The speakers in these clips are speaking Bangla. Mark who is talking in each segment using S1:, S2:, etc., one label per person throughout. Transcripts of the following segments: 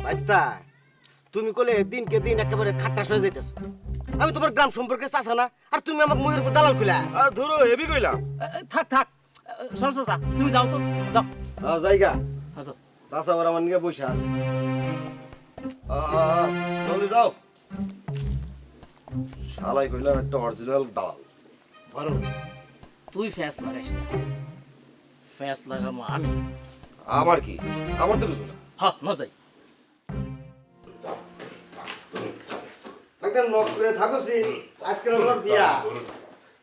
S1: বাইস্তা তুমি কলে দিনকে দিন একেবারে খাট্টাস হয়ে যাইতেছ। আমি তোমার গ্রাম সম্পর্কে চাচা না, আর তুমি আমাকে মুহের উপর দালাল খুলা।
S2: আর ধরো হেভি কইলাম।
S3: থাক থাক শোনো চাচা, তুমি যাও তো, যাও।
S1: জায়গা
S3: আচ্ছা
S1: চাচা আবার আমার নিয়ে বসে আছে।
S2: জলদি যাও। শালাই কইলাম একটা অরিজিনাল দাল।
S3: বড় তুই ফ্যাস লাগাইস না, ফ্যাস লাগাবো আমি।
S2: আমার কি? আমার তো কিছু না।
S3: হ্যাঁ ন যাই।
S1: একটা নক করে থাকোছি, আজকে আমার বিয়া।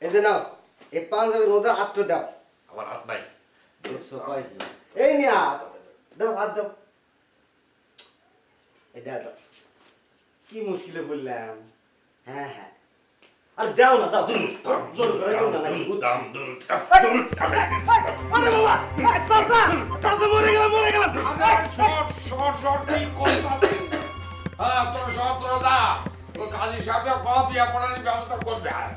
S1: এই যে নাও, এই পাঞ্জাবের মধ্যে আত্ম দাও।
S2: আমার হাত নাই।
S1: দেখছো কয় কি? এই নিয়া দাও, হাত দাও। এই দাও দাও। কি মুশকিলে বললাম। হ্যাঁ হ্যাঁ, আর দাও না, দাও জোর করে দাও না। আরে বাবা, চাচা চাচা মরে গেলাম, মরে গেলাম।
S4: শর্ট এই কথা হ্যাঁ তোর শর্ট তোরা দা ও কাজী সাহেব কপি আপনার ব্যবস্থা করবে আর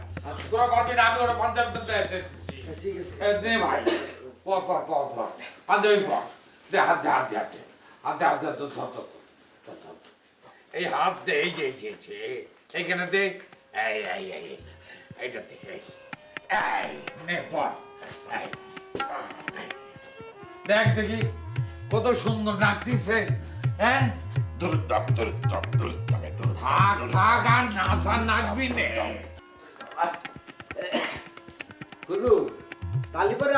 S4: তোরা করবি না, আমি ওরা পাঞ্জাব দেখতেছি।
S1: ঠিক আছে।
S4: দে ভাই পর পাঞ্জাবি পর দে, হাত দে হাত দে হাত দে হাত দে হাত দে এই হাত দে, এই যে এইখানে দে, এইটা থেকে এই নে পর। দেখ দেখি কত সুন্দর নাক দিছে। হ্যাঁ দুরুদ্দাম থাক আর নাসা নাকবি নে।
S1: হুজুর তালি পরে